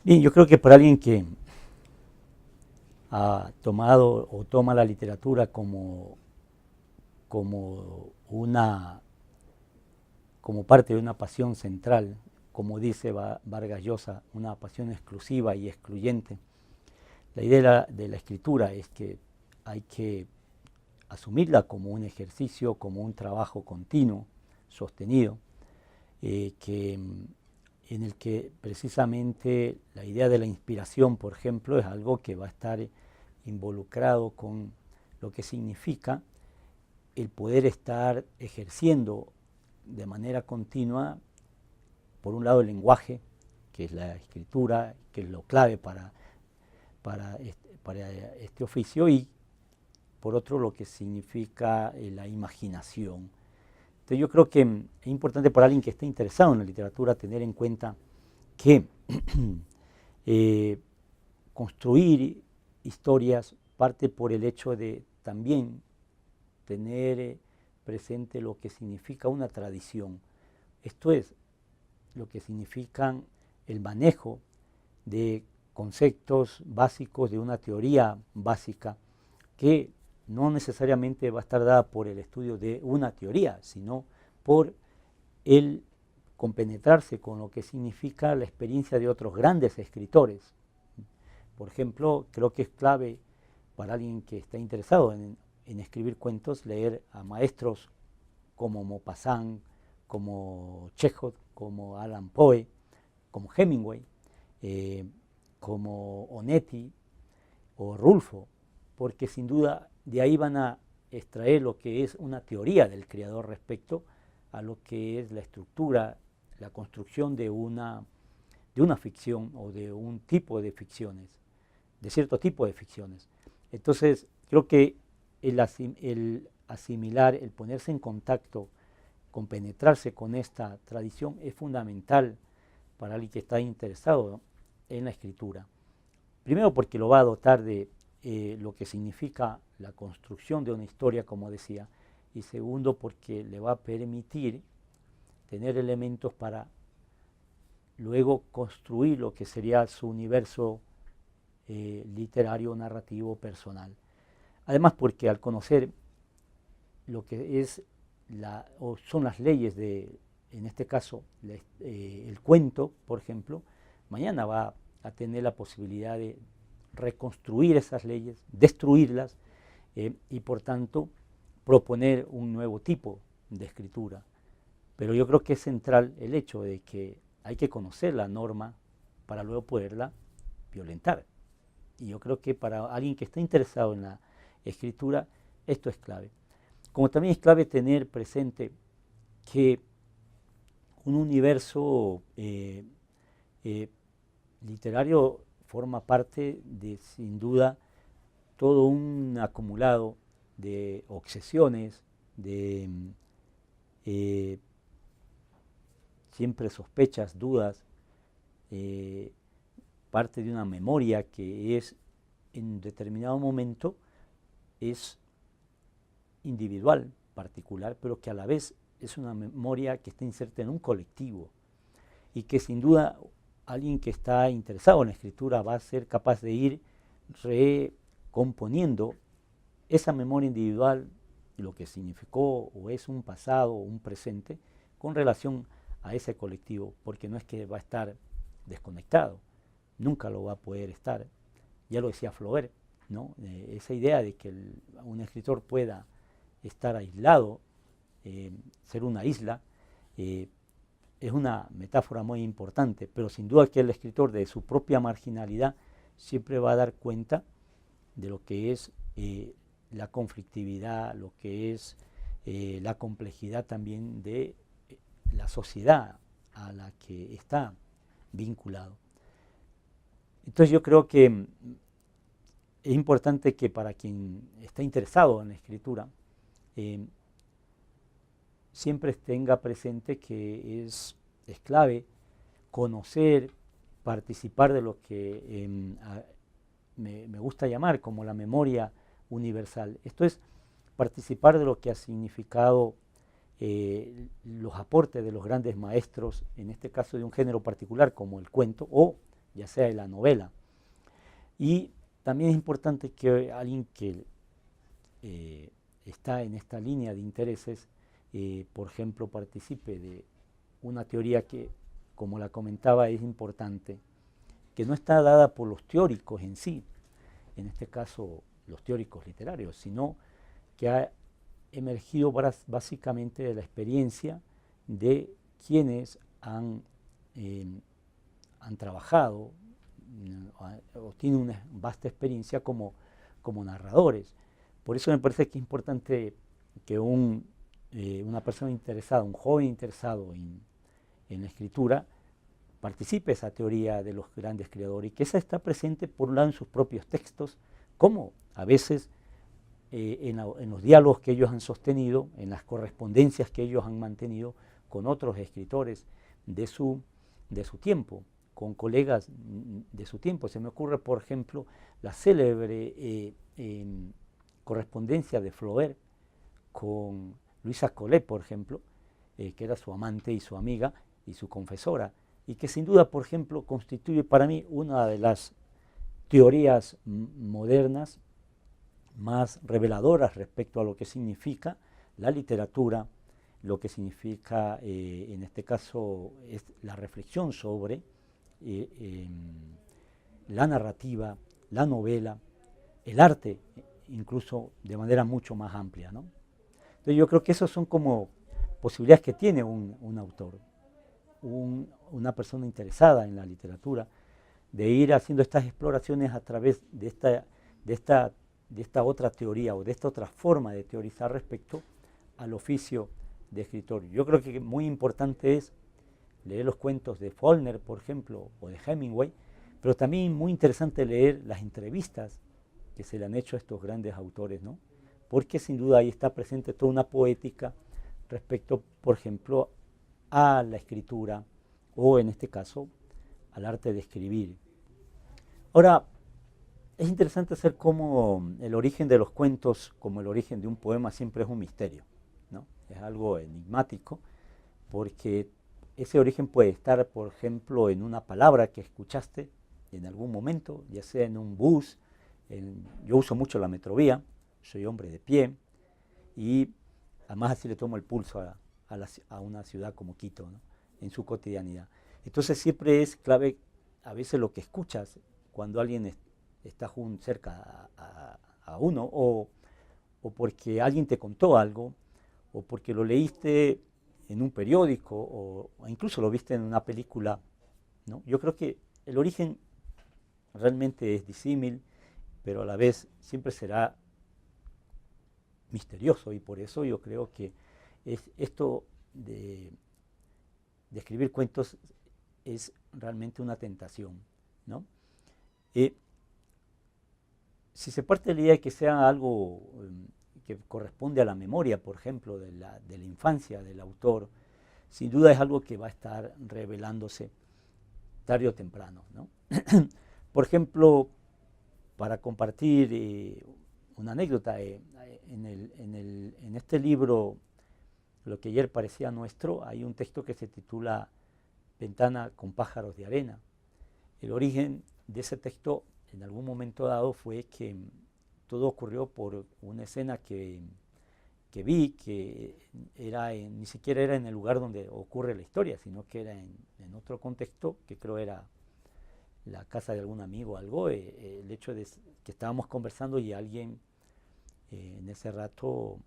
Bien, yo creo que para alguien que ha tomado o toma la literatura como como parte de una pasión central, como dice Vargas Llosa, una pasión exclusiva y excluyente. La idea de la escritura es que hay que asumirla como un ejercicio, como un trabajo continuo, sostenido, que en el que precisamente la idea de la inspiración, por ejemplo, es algo que va a estar involucrado con lo que significa el poder estar ejerciendo de manera continua, por un lado, el lenguaje, que es la escritura, que es lo clave para este oficio, y por otro, lo que significa la imaginación. Entonces yo creo que es importante para alguien que esté interesado en la literatura tener en cuenta que eh, construir historias parte por el hecho de también tener presente lo que significa una tradición. Esto es, lo que significan el manejo de conceptos básicos de una teoría básica que no necesariamente va a estar dada por el estudio de una teoría, sino por el compenetrarse con lo que significa la experiencia de otros grandes escritores. Por ejemplo, creo que es clave para alguien que está interesado en escribir cuentos leer a maestros como Maupassant, como Chekhov, como Alan Poe, como Hemingway, eh, como Onetti o Rulfo, porque sin duda de ahí van a extraer lo que es una teoría del creador respecto a lo que es la estructura, la construcción de una ficción o de un tipo de ficciones, de cierto tipo de ficciones. Entonces, creo que el asimilar, el ponerse en contacto, compenetrarse con esta tradición es fundamental para alguien que está interesado en la escritura. Primero porque lo va a dotar de lo que significa la construcción de una historia, como decía, y segundo porque le va a permitir tener elementos para luego construir lo que sería su universo literario, narrativo, personal. Además porque al conocer lo que es o son las leyes de, en este caso, el cuento, por ejemplo, mañana va a tener la posibilidad de reconstruir esas leyes, destruirlas y por tanto proponer un nuevo tipo de escritura. Pero yo creo que es central el hecho de que hay que conocer la norma para luego poderla violentar. Y yo creo que para alguien que está interesado en la escritura, esto es clave. Como también es clave tener presente que un universo eh, literario forma parte de, sin duda, todo un acumulado de obsesiones, de eh, siempre sospechas, dudas, eh, parte de una memoria que es en determinado momento es individual, particular, pero que a la vez es una memoria que está inserta en un colectivo y que sin duda alguien que está interesado en la escritura va a ser capaz de ir recomponiendo esa memoria individual, lo que significó o es un pasado o un presente, con relación a ese colectivo, porque no es que va a estar desconectado, nunca lo va a poder estar. Ya lo decía Flaubert, ¿no? Esa idea de que un escritor pueda estar aislado, ser una isla, eh, es una metáfora muy importante, pero sin duda que el escritor de su propia marginalidad siempre va a dar cuenta de lo que es la conflictividad, lo que es la complejidad también de la sociedad a la que está vinculado. Entonces yo creo que es importante que para quien está interesado en la escritura, eh, siempre tenga presente que es clave conocer, participar de lo que me gusta llamar como la memoria universal. Esto es participar de lo que ha significado los aportes de los grandes maestros, en este caso de un género particular como el cuento, o ya sea de la novela. Y también es importante que alguien que está en esta línea de intereses, por ejemplo, participe de una teoría que, como la comentaba, es importante, que no está dada por los teóricos en sí, en este caso los teóricos literarios, sino que ha emergido básicamente de la experiencia de quienes han trabajado o tienen una vasta experiencia como narradores. Por eso me parece que es importante que una persona interesada, un joven interesado en la escritura, participe de esa teoría de los grandes creadores y que esa está presente por un lado en sus propios textos, como a veces en los diálogos que ellos han sostenido, en las correspondencias que ellos han mantenido con otros escritores de su tiempo, con colegas de su tiempo. Se me ocurre, por ejemplo, la célebre correspondencia de Flaubert con Luisa Collet, por ejemplo, que era su amante y su amiga y su confesora, y que sin duda, por ejemplo, constituye para mí una de las teorías modernas más reveladoras respecto a lo que significa la literatura, lo que significa, en este caso, es la reflexión sobre la narrativa, la novela, el arte, incluso de manera mucho más amplia, ¿no? Entonces yo creo que esas son como posibilidades que tiene un autor, una persona interesada en la literatura, de ir haciendo estas exploraciones a través de esta otra teoría o de esta otra forma de teorizar respecto al oficio de escritor. Yo creo que muy importante es leer los cuentos de Faulkner, por ejemplo, o de Hemingway, pero también muy interesante leer las entrevistas que se le han hecho a estos grandes autores, ¿no? Porque sin duda ahí está presente toda una poética respecto, por ejemplo, a la escritura o en este caso al arte de escribir. Ahora, es interesante saber cómo el origen de los cuentos, como el origen de un poema, siempre es un misterio, ¿no? Es algo enigmático, porque ese origen puede estar, por ejemplo, en una palabra que escuchaste en algún momento, ya sea en un bus. Yo uso mucho la metrovía, soy hombre de pie, y además así le tomo el pulso a una ciudad como Quito, ¿no? En su cotidianidad. Entonces siempre es clave a veces lo que escuchas cuando alguien está cerca a uno, o porque alguien te contó algo, o porque lo leíste en un periódico, o incluso lo viste en una película, ¿no? Yo creo que el origen realmente es disímil, pero a la vez siempre será misterioso, y por eso yo creo que esto de escribir cuentos es realmente una tentación, ¿no? Si se parte de la idea de que sea algo que corresponde a la memoria, por ejemplo, de la infancia del autor, sin duda es algo que va a estar revelándose tarde o temprano, ¿no? Por ejemplo, para compartir una anécdota, en este libro, Lo que ayer parecía nuestro, hay un texto que se titula Ventana con pájaros de arena. El origen de ese texto en algún momento dado fue que todo ocurrió por una escena que vi, que ni siquiera era en el lugar donde ocurre la historia, sino que era en otro contexto, que creo era la casa de algún amigo o algo. El hecho de que estábamos conversando y alguien en ese rato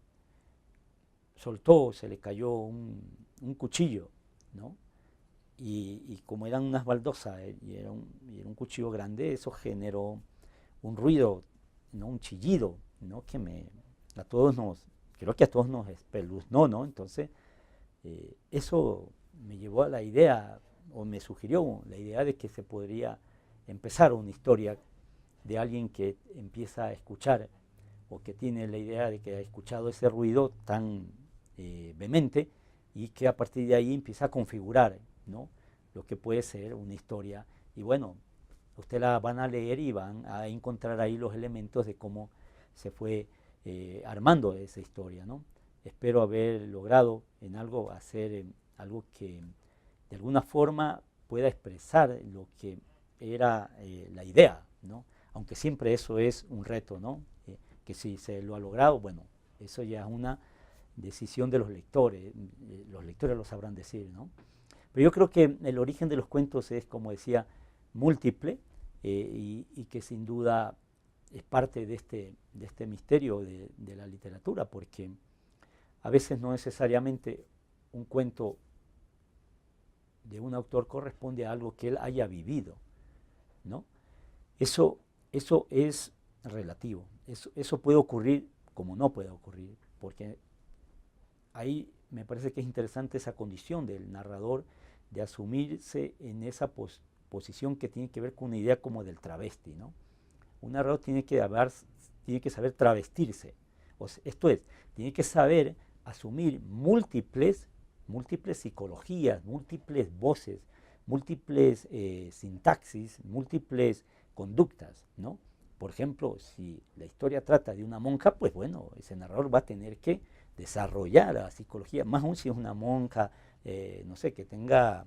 soltó, se le cayó un cuchillo, ¿no? Y como eran unas baldosas y era un cuchillo grande, eso generó un ruido, ¿no? Un chillido, ¿no? Que creo que a todos nos espeluznó, ¿no? Entonces, eso me llevó a la idea, o me sugirió la idea de que se podría empezar una historia de alguien que empieza a escuchar, o que tiene la idea de que ha escuchado ese ruido tan vehemente, y que a partir de ahí empieza a configurar, ¿no? Lo que puede ser una historia. Y bueno, ustedes la van a leer y van a encontrar ahí los elementos de cómo se fue armando esa historia, ¿no? Espero haber logrado en algo hacer algo que de alguna forma pueda expresar lo que era la idea, ¿no? Aunque siempre eso es un reto, ¿no? Que si se lo ha logrado, bueno, eso ya es una decisión de los lectores lo sabrán decir, ¿no? Pero yo creo que el origen de los cuentos es, como decía, múltiple y que sin duda es parte de este misterio de la literatura, porque a veces no necesariamente un cuento de un autor corresponde a algo que él haya vivido, ¿no? Eso es relativo, eso puede ocurrir como no puede ocurrir, porque ahí me parece que es interesante esa condición del narrador de asumirse en esa posición que tiene que ver con una idea como del travesti, ¿no? Un narrador tiene que saber travestirse, o sea, esto es, tiene que saber asumir múltiples psicologías, múltiples voces, múltiples sintaxis, múltiples conductas, ¿no? Por ejemplo, si la historia trata de una monja, pues bueno, ese narrador va a tener que desarrollar la psicología, más aún si es una monja, no sé, que tenga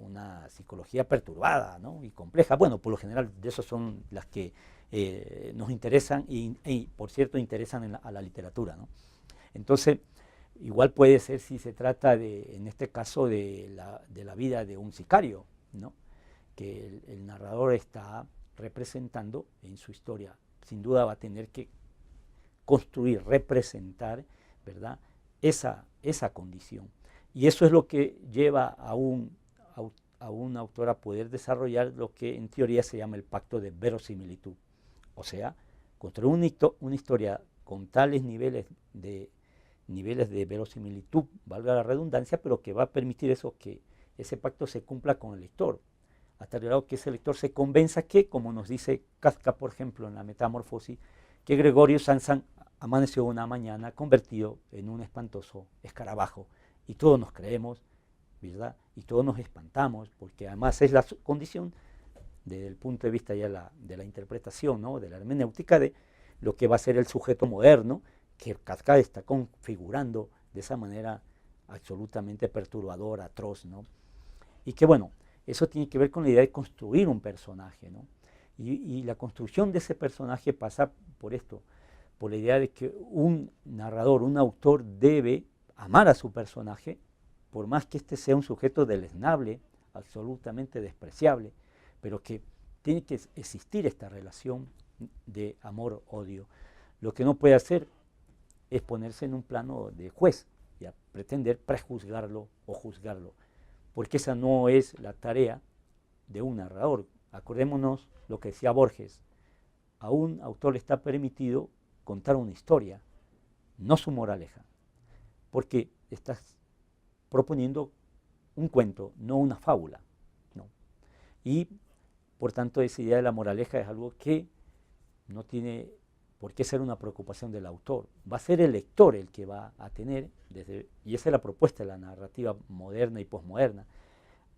una psicología perturbada, ¿no? Y compleja. Bueno, por lo general de esas son las que nos interesan y, por cierto, interesan a la literatura, ¿no? Entonces, igual puede ser si se trata en este caso, de la vida de un sicario, ¿no? Que el narrador está representando en su historia. Sin duda va a tener que construir, representar, ¿verdad? Esa condición. Y eso es lo que lleva a un autor a poder desarrollar lo que en teoría se llama el pacto de verosimilitud. O sea, construir una historia con tales niveles de verosimilitud, valga la redundancia, pero que va a permitir eso, que ese pacto se cumpla con el lector, hasta el grado que ese lector se convenza que, como nos dice Kafka, por ejemplo, en la Metamorfosis, que Gregorio Sansa amaneció una mañana convertido en un espantoso escarabajo. Y todos nos creemos, ¿verdad? Y todos nos espantamos, porque además es la condición, desde el punto de vista ya de la interpretación, ¿no? De la hermenéutica, de lo que va a ser el sujeto moderno, que Kafka está configurando de esa manera absolutamente perturbadora, atroz, ¿no? Y que bueno, eso tiene que ver con la idea de construir un personaje, ¿no? Y la construcción de ese personaje pasa por esto, por la idea de que un narrador, un autor debe amar a su personaje, por más que éste sea un sujeto deleznable, absolutamente despreciable, pero que tiene que existir esta relación de amor-odio. Lo que no puede hacer es ponerse en un plano de juez y a pretender prejuzgarlo o juzgarlo, porque esa no es la tarea de un narrador. Acordémonos lo que decía Borges: a un autor le está permitido contar una historia, no su moraleja, porque estás proponiendo un cuento, no una fábula, ¿no? Y por tanto esa idea de la moraleja es algo que no tiene por qué ser una preocupación del autor. Va a ser el lector el que va a tener, y esa es la propuesta de la narrativa moderna y posmoderna,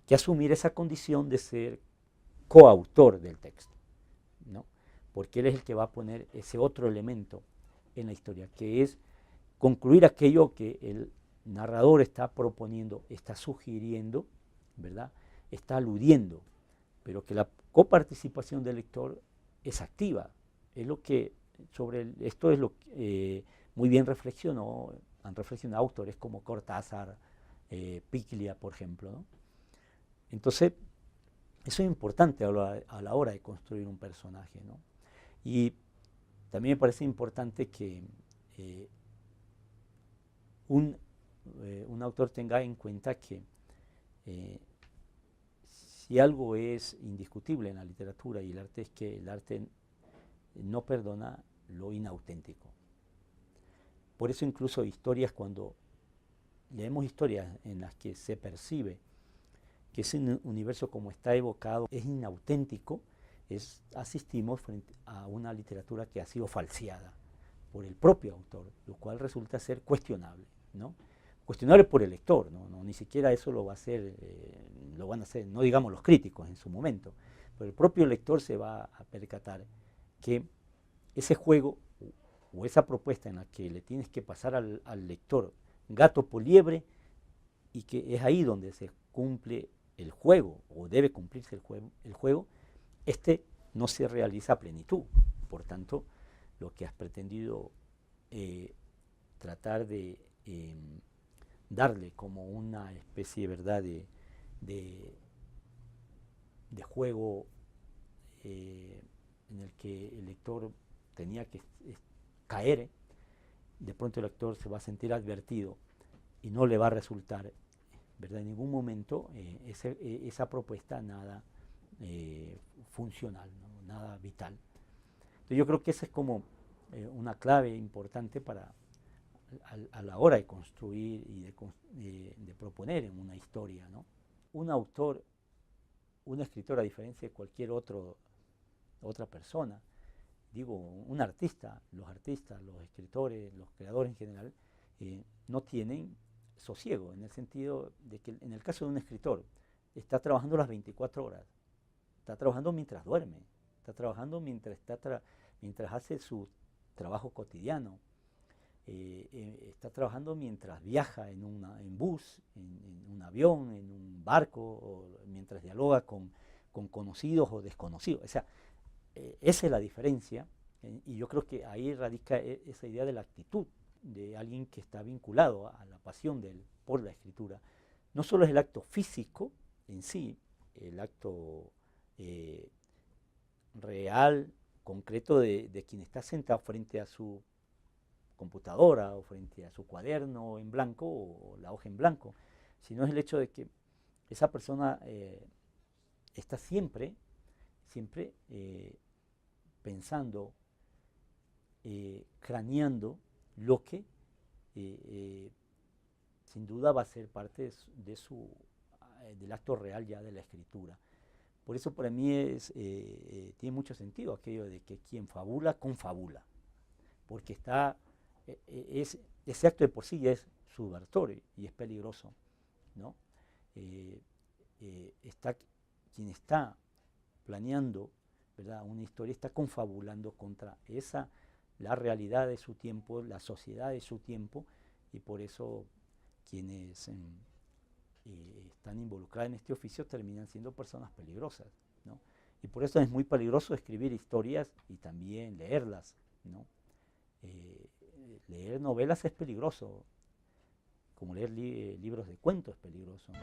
que asumir esa condición de ser coautor del texto, ¿no? Porque él es el que va a poner ese otro elemento en la historia, que es concluir aquello que el narrador está proponiendo, está sugiriendo, ¿verdad? Está aludiendo, pero que la coparticipación del lector es activa. Es lo que esto es lo que muy bien han reflexionado autores como Cortázar, Piglia, por ejemplo, ¿no? Entonces, eso es importante a la hora de construir un personaje, ¿no? Y también me parece importante que un autor tenga en cuenta que si algo es indiscutible en la literatura y el arte, es que el arte no perdona lo inauténtico. Por eso incluso cuando leemos historias en las que se percibe que ese universo como está evocado es inauténtico, asistimos frente a una literatura que ha sido falseada por el propio autor, lo cual resulta ser cuestionable, ¿no? Cuestionable por el lector, ¿no? Ni siquiera eso lo van a hacer, no digamos los críticos en su momento, pero el propio lector se va a percatar que ese juego o esa propuesta en la que le tienes que pasar al lector gato por liebre, y que es ahí donde se cumple el juego, o debe cumplirse el juego, este no se realiza a plenitud. Por tanto, lo que has pretendido tratar de darle como una especie, ¿verdad?, de juego en el que el lector tenía que caer, de pronto el lector se va a sentir advertido y no le va a resultar, ¿verdad?, en ningún momento esa propuesta nada funcional, ¿no?, nada vital. Entonces yo creo que esa es como una clave importante para a la hora de construir y de proponer en una historia, ¿no? Un autor, un escritor, a diferencia de cualquier otra persona, digo, un artista, los escritores, los creadores en general, no tienen sosiego, en el sentido de que en el caso de un escritor, está trabajando las 24 horas, está trabajando mientras duerme, está trabajando mientras hace su trabajo cotidiano, está trabajando mientras viaja en bus, en un avión, en un barco, o mientras dialoga con conocidos o desconocidos. O sea, esa es la diferencia, y yo creo que ahí radica esa idea de la actitud de alguien que está vinculado a la pasión por la escritura. No solo es el acto físico en sí, el acto real, concreto de quien está sentado frente a su computadora o frente a su cuaderno en blanco o la hoja en blanco, sino es el hecho de que esa persona está siempre pensando, craneando lo que sin duda va a ser parte del acto real ya de la escritura. Por eso para mí tiene mucho sentido aquello de que quien fabula, confabula, porque ese acto de por sí ya es subvertorio y es peligroso, ¿no? Quien está planeando, ¿verdad?, una historia, está confabulando contra la realidad de su tiempo, la sociedad de su tiempo, y por eso quienes están involucrados en este oficio terminan siendo personas peligrosas, ¿no? Y por eso es muy peligroso escribir historias y también leerlas, ¿no? Leer novelas es peligroso, como leer libros de cuentos es peligroso, ¿no?